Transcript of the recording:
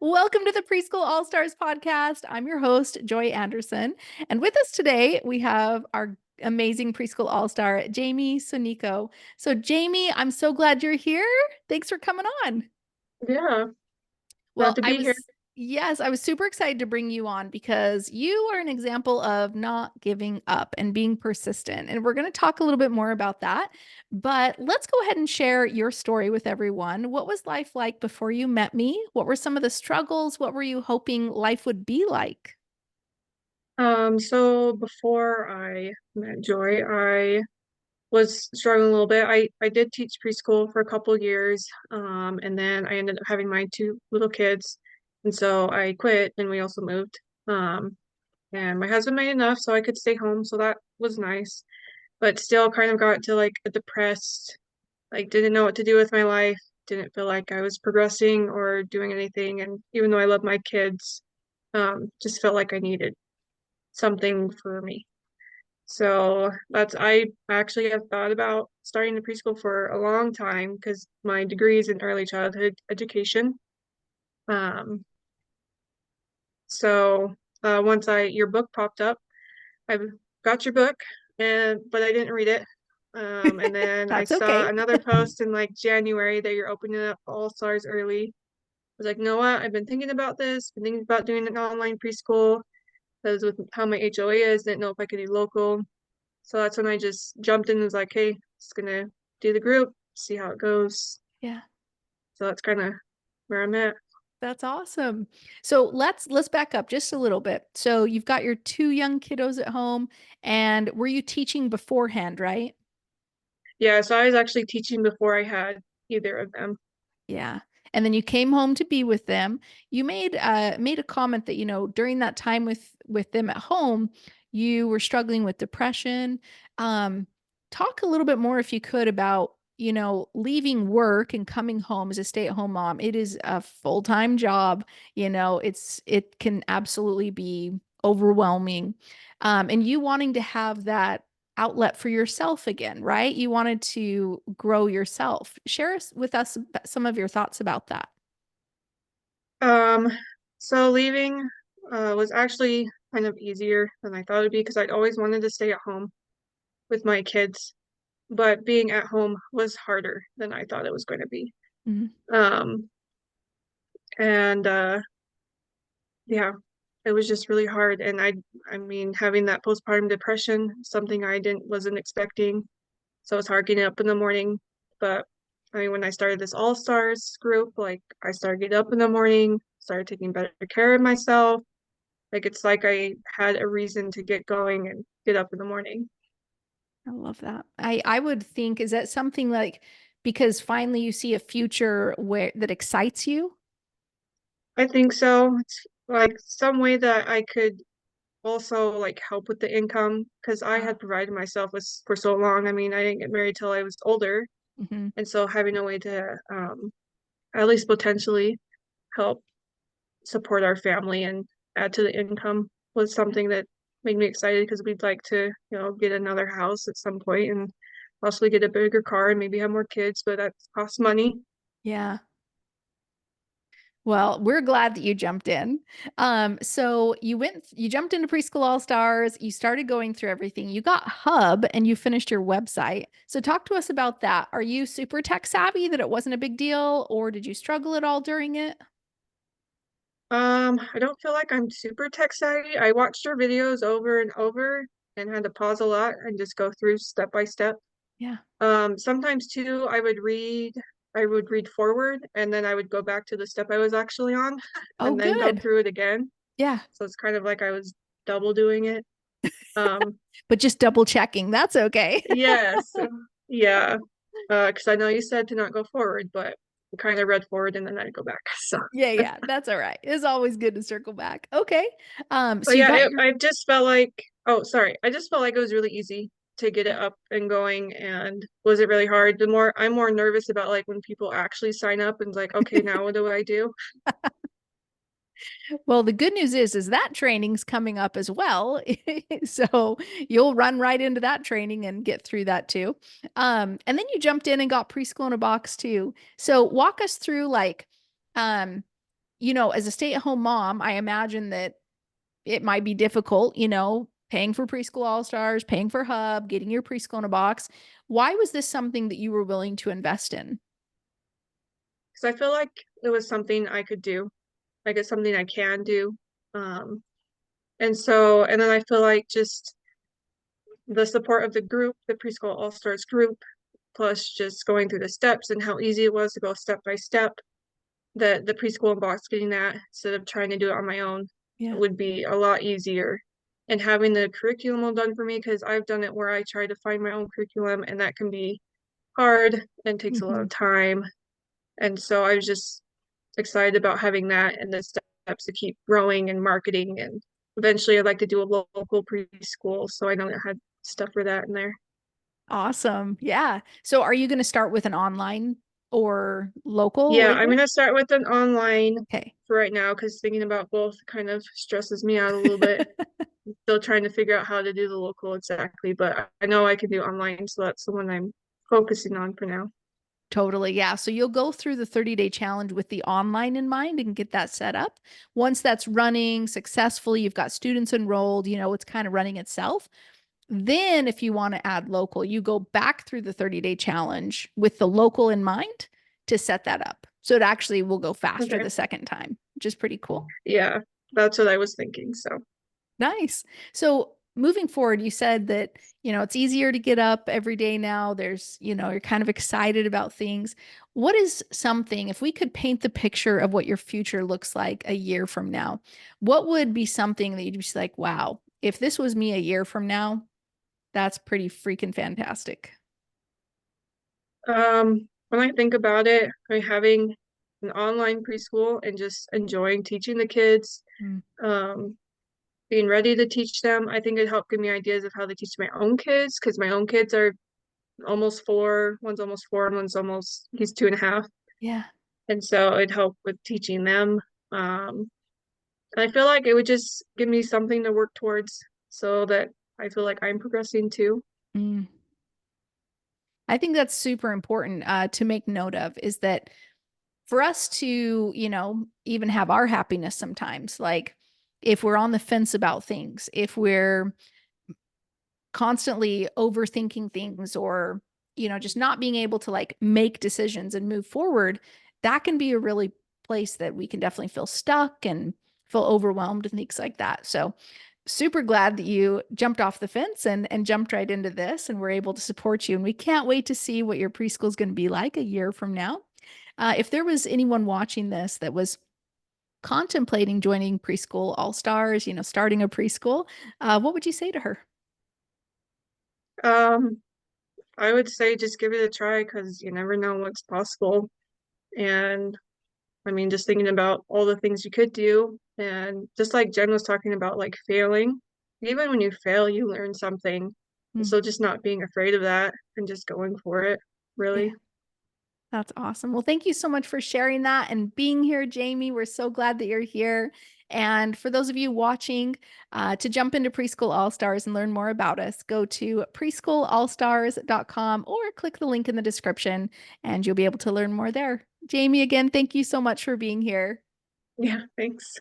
Welcome to the Preschool All Stars podcast. I'm your host, Joy Anderson. And with us today, we have our amazing preschool all star, Jamie Sonico. So, Jamie, I'm so glad you're here. Thanks for coming on. Yeah, glad Well, to be here. yes, I was super excited to bring you on because you are an example of not giving up and being persistent. And we're going to talk a little bit more about that. But let's go ahead and share your story with everyone. What was life like before you met me? What were some of the struggles? What were you hoping life would be like? So before I met Joy, I was struggling a little bit. I did teach preschool for a couple years, and then I ended up having my two little kids, and so I quit, and we also moved. Um, and my husband made enough so I could stay home, so that was nice. But still, kind of got to like a depressed, like didn't know what to do with my life, didn't feel like I was progressing or doing anything, and even though I love my kids, just felt like I needed something for me. So I actually have thought about starting the preschool for a long time because my degree is in early childhood education. Um, so once your book popped up, I got your book but I didn't read it. And then I That's saw okay. another post in like January that you're opening up All Stars early. I was like, you know what? I've been thinking about this, been thinking about doing an online preschool. Because with how my HOA is, didn't know if I could do local. So that's when I just jumped in and was like, hey, just gonna do the group, see how it goes. Yeah. So that's kind of where I'm at. That's awesome. So let's back up just a little bit. So you've got your two young kiddos at home, and were you teaching beforehand, right? Yeah, so I was actually teaching before I had either of them. Yeah. And then you came home to be with them. You made a comment that, during that time with them at home, you were struggling with depression. Um, Talk a little bit more if you could about, leaving work and coming home as a stay-at-home mom. It is a full-time job, it can absolutely be overwhelming. And you wanting to have that outlet for yourself again, right? You wanted to grow yourself. Share with us some of your thoughts about that. Um, so leaving was actually kind of easier than I thought it'd be because I'd always wanted to stay at home with my kids, but being at home was harder than I thought it was going to be. Mhm. Um, and Yeah, it was just really hard. And I mean, having that postpartum depression, something I didn't wasn't expecting. So it's hard getting up in the morning. But I mean, when I started this All Stars group, like I started getting up in the morning, started taking better care of myself. Like it's like I had a reason to get going and get up in the morning. I love that. I would think, is that something like because finally you see a future where that excites you? I think so. It's like some way that I could also like help with the income because I Uh, had provided myself with for so long. I mean, I didn't get married till I was older. mhm. And so having a way to at least potentially help support our family and add to the income was something that made me excited because we'd like to, get another house at some point and possibly get a bigger car and maybe have more kids, but that costs money. Yeah. Well, we're glad that you jumped in. So you jumped into Preschool All Stars, you started going through everything. You got Hub and you finished your website. So talk to us about that. Are you super tech savvy that it wasn't a big deal, or did you struggle at all during it? I don't feel like I'm super tech savvy. I watched your videos over and over and had to pause a lot and just go through step by step. Yeah. Sometimes too, I would read forward and then I would go back to the step I was actually on Oh, and then go good. through it again. Yeah. So it's kind of like I was double doing it. Um, But just double checking. That's okay. yes, yeah. Because I know you said to not go forward, but I kind of read forward and then I'd go back. So, Yeah, yeah, that's all right. It's always good to circle back. Okay. So but you yeah, got your I just felt like, oh, sorry, I just felt like it was really easy to get it up and going. And was it really hard? I'm more nervous about like when people actually sign up and like, okay, now what do I do? Well, the good news is that training's coming up as well. So you'll run right into that training and get through that too. And then you jumped in and got preschool in a box too. So walk us through like, um, as a stay-at-home mom, I imagine that it might be difficult, paying for Preschool All Stars, paying for Hub, getting your preschool in a box. Why was this something that you were willing to invest in? Because I feel like it was something I could do, like it's something I can do. Um, and then I feel like just the support of the group, the Preschool All Stars group, plus just going through the steps and how easy it was to go step by step, that the preschool and box getting that instead of trying to do it on my own Yeah. would be a lot easier. And having the curriculum all done for me, because I've done it where I try to find my own curriculum and that can be hard and takes a lot Hmm. of time. And so I was just excited about having that and the steps to keep growing and marketing. And eventually I'd like to do a local preschool. So I know I had stuff for that in there. Awesome. Yeah. So are you going to start with an online or local Yeah, I'm later? gonna start with an online Okay. for right now because thinking about both kind of stresses me out a little bit. Still trying to figure out how to do the local exactly, but I know I can do online, so that's the one I'm focusing on for now. Totally. Yeah. So you'll go through the 30-day challenge with the online in mind and get that set up. Once that's running successfully, you've got students enrolled, it's kind of running itself. Then, if you want to add local, you go back through the 30-day challenge with the local in mind to set that up. So it actually will go faster Okay. the second time, which is pretty cool. Yeah, that's what I was thinking. So, Nice. So moving forward, you said that, it's easier to get up every day now. There's, you're kind of excited about things. What is something, if we could paint the picture of what your future looks like a year from now, what would be something that you'd be like, wow, if this was me a year from now, that's pretty freaking fantastic. when I think about it, having an online preschool and just enjoying teaching the kids, Mm. um, being ready to teach them, I think it helped give me ideas of how to teach my own kids because my own kids are almost four. One's almost four, and he's 2.5. Yeah. And so it helped with teaching them. And I feel like it would just give me something to work towards so that I feel like I'm progressing too. Mm. I think that's super important to make note of is that for us to, even have our happiness sometimes, like if we're on the fence about things, if we're constantly overthinking things or, just not being able to like make decisions and move forward, that can be a really place that we can definitely feel stuck and feel overwhelmed and things like that. So, super glad that you jumped off the fence and jumped right into this and we're able to support you. And we can't wait to see what your preschool is going to be like a year from now. If there was anyone watching this that was contemplating joining Preschool All Stars, starting a preschool, what would you say to her? Um, I would say just give it a try because you never know what's possible. And I mean, just thinking about all the things you could do, and just like Jen was talking about, like failing, even when you fail, you learn something. Hmm. So just not being afraid of that and just going for it, Yeah. really. That's awesome. Well, thank you so much for sharing that and being here, Jamie. We're so glad that you're here. And for those of you watching, to jump into Preschool All Stars and learn more about us, go to preschoolallstars.com or click the link in the description and you'll be able to learn more there. Jamie, again, thank you so much for being here. Yeah, thanks.